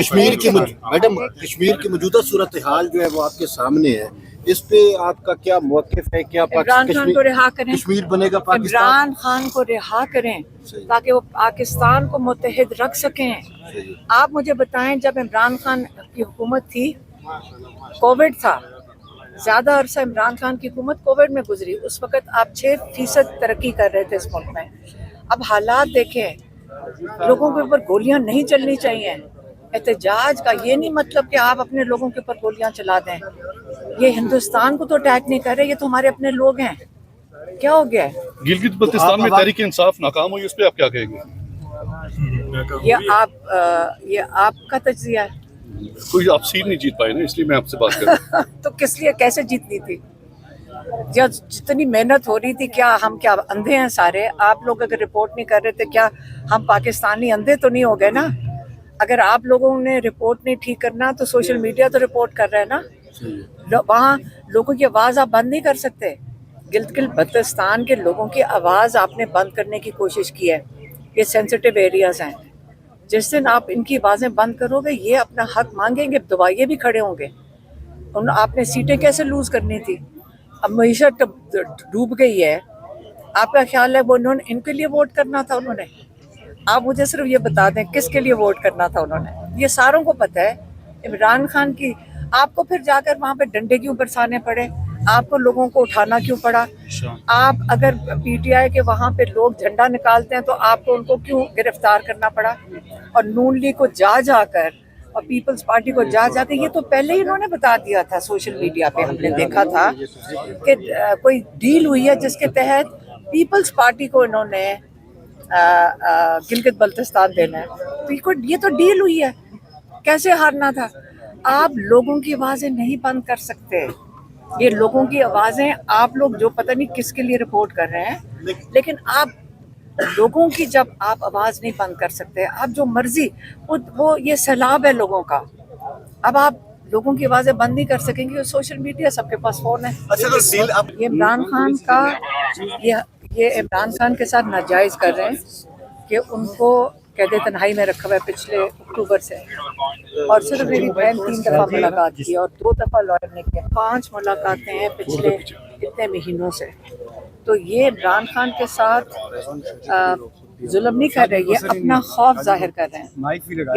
Madam Kashmir کی موجودہ صورتحال جو ہے وہ آپ کے سامنے ہے، اس پہ آپ کا کیا موقف ہے؟ کیا عمران خان کو رہا کریں، کشمیر بنے گا پاکستان؟ عمران خان کو رہا کریں تاکہ وہ پاکستان کو متحد رکھ سکیں۔ آپ مجھے بتائیں، جب عمران خان کی حکومت تھی، کووڈ تھا، زیادہ عرصہ عمران خان کی حکومت کووڈ میں گزری، اس وقت آپ 6% ترقی کر رہے تھے اس ملک میں۔ اب حالات دیکھیں، لوگوں کے اوپر گولیاں نہیں چلنی چاہیے۔ احتجاج کا یہ نہیں مطلب کہ آپ اپنے لوگوں کے اوپر گولیاں چلا دیں۔ یہ ہندوستان کو تو اٹیک نہیں کر رہے، یہ تو ہمارے اپنے لوگ ہیں۔ کیا ہو گیا ہے؟ گلگت بلتستان میں تحریک انصاف ناکام ہوئی، اس پہ آپ کیا کہیں گے؟ یہ آپ کا تجزیہ ہے۔ کوئی آپ سیٹ نہیں جیت پائے نا، اس لیے میں آپ سے بات کر رہا ہوں۔ تو کس لیے، کیسے جیتنی تھی؟ جتنی محنت ہو رہی تھی، کیا ہم کیا اندھے ہیں سارے؟ آپ لوگ اگر رپورٹ نہیں کر رہے تھے، کیا ہم پاکستانی اندھے تو نہیں ہو گئے نا؟ اگر آپ لوگوں نے رپورٹ نہیں ٹھیک کرنا تو سوشل میڈیا تو رپورٹ کر رہا ہے نا۔ وہاں لوگوں کی آواز آپ بند نہیں کر سکتے۔ گلگت بلتستان کے لوگوں کی آواز آپ نے بند کرنے کی کوشش کی ہے۔ یہ سینسٹیو ایریاز ہیں، جس دن آپ ان کی آوازیں بند کرو گے، یہ اپنا حق مانگیں گے، دبائیے بھی کھڑے ہوں گے۔ آپ نے سیٹیں کیسے لوز کرنی تھی؟ اب معیشت ڈوب گئی ہے، آپ کا خیال ہے وہ ان کے لیے ووٹ کرنا تھا انہوں نے؟ آپ مجھے صرف یہ بتا دیں کس کے لیے ووٹ کرنا تھا انہوں نے؟ یہ ساروں کو پتہ ہے۔ عمران خان کی آپ کو پھر جا کر وہاں پہ ڈنڈے کیوں برسانے پڑے؟ آپ کو لوگوں کو اٹھانا کیوں پڑا؟ آپ اگر پی ٹی آئی کے وہاں پہ لوگ جھنڈا نکالتے ہیں تو آپ کو ان کو کیوں گرفتار کرنا پڑا؟ اور نون لیگ کو جا کر اور پیپلز پارٹی کو جا کے، یہ تو پہلے ہی انہوں نے بتا دیا تھا، سوشل میڈیا پہ ہم نے دیکھا تھا کہ کوئی ڈیل ہوئی ہے جس کے تحت پیپلز پارٹی کو انہوں نے گلگت بلتستان دینا ہے۔ تو یہ تو ڈیل ہوئی ہے، کیسے ہارنا تھا؟ آپ لوگوں کی آوازیں نہیں بند کر سکتے۔ یہ لوگوں کی آوازیں، آپ لوگ جو پتہ نہیں کس کے لیے رپورٹ کر رہے ہیں، لیکن آپ لوگوں کی جب آپ آواز نہیں بند کر سکتے، آپ جو مرضی، وہ یہ سیلاب ہے لوگوں کا۔ اب آپ لوگوں کی آوازیں بند نہیں کر سکیں گے، سوشل میڈیا سب کے پاس فون ہے۔ یہ عمران خان کا یہ عمران خان کے ساتھ ناجائز کر رہے ہیں کہ ان کو قید تنہائی میں رکھا ہوا ہے پچھلے اکتوبر سے، اور صرف میری بہن 3 دفعہ ملاقات کی اور 2 دفعہ لائر نے کیا، 5 ملاقاتیں ہیں پچھلے اتنے مہینوں سے۔ تو یہ عمران خان کے ساتھ ظلم نہیں کر رہے، یہ اپنا خوف ظاہر کر رہے ہیں۔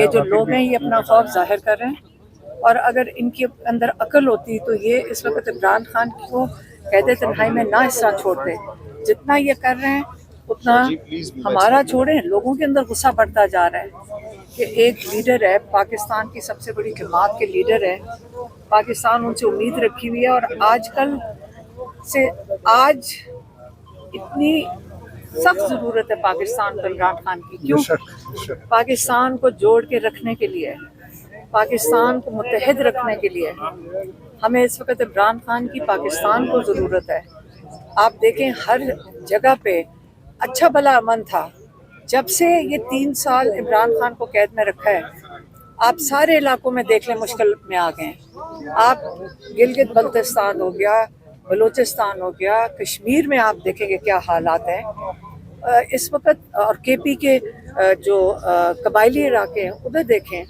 یہ جو لوگ ہیں یہ اپنا خوف ظاہر کر رہے ہیں، اور اگر ان کے اندر عقل ہوتی تو یہ اس وقت عمران خان کو قید تنہائی میں نہ اس طرح چھوڑتے۔ جتنا یہ کر رہے ہیں اتنا ہمارا چھوڑیں، لوگوں کے اندر غصہ بڑھتا جا رہا ہے کہ ایک لیڈر ہے، پاکستان کی سب سے بڑی جماعت کے لیڈر ہے، پاکستان ان سے امید رکھی ہوئی ہے، اور آج اتنی سخت ضرورت ہے پاکستان کو عمران خان کی۔ کیوں؟ پاکستان کو جوڑ کے رکھنے کے لیے، پاکستان کو متحد رکھنے کے لیے ہمیں اس وقت عمران خان کی پاکستان کو ضرورت ہے۔ آپ دیکھیں ہر جگہ پہ اچھا بھلا امن تھا، جب سے یہ 3 سال عمران خان کو قید میں رکھا ہے، آپ سارے علاقوں میں دیکھ لیں مشکل میں آ گئے ہیں۔ آپ گلگت بلتستان ہو گیا، بلوچستان ہو گیا، کشمیر میں آپ دیکھیں گے کیا حالات ہیں اس وقت، اور کے پی کے جو قبائلی علاقے ہیں ادھر دیکھیں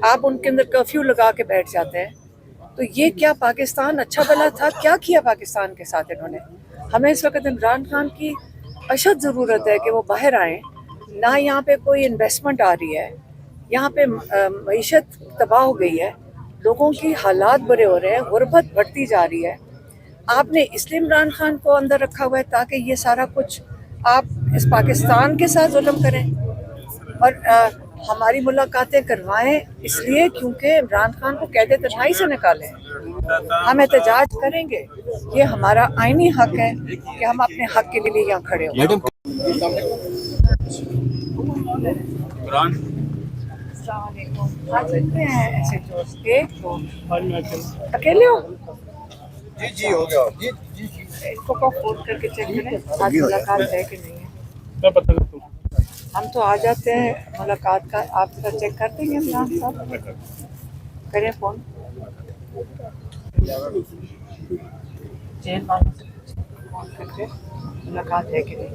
آپ، ان کے اندر کرفیو لگا کے بیٹھ جاتے ہیں۔ تو یہ کیا پاکستان اچھا بھلا تھا؟ کیا کیا پاکستان کے ساتھ انہوں نے؟ ہمیں اس وقت عمران خان کی اشد ضرورت ہے کہ وہ باہر آئیں۔ نہ یہاں پہ کوئی انویسٹمنٹ آ رہی ہے، یہاں پہ معیشت تباہ ہو گئی ہے، لوگوں کی حالات برے ہو رہے ہیں، غربت بڑھتی جا رہی ہے۔ آپ نے اس لیے عمران خان کو اندر رکھا ہوا ہے تاکہ یہ سارا کچھ آپ اس پاکستان کے ساتھ ظلم کریں اور ہماری ملاقاتیں کروائیں، اس لیے کیونکہ عمران خان کو قید تنہائی سے نکالیں۔ ہم احتجاج کریں گے، یہ ہمارا آئینی حق ہے کہ ہم اپنے حق کے لیے یہاں کھڑے ہوں۔ السلام علیکم۔ آپ کتنے ہیں ایسے دوست؟ ایک دو اکیلے ہو؟ جی ہو گیا جی۔ ان کو فون کر کے چیک کریں آج ملاقات ہے کہ نہیں ہے۔ ہم تو آ جاتے ہیں ملاقات کا، آپ کا چیک کر دیں گے عمران صاحب؟ کریں فون جیل والوں سے، فون کر کے ملاقات ہے کہ نہیں۔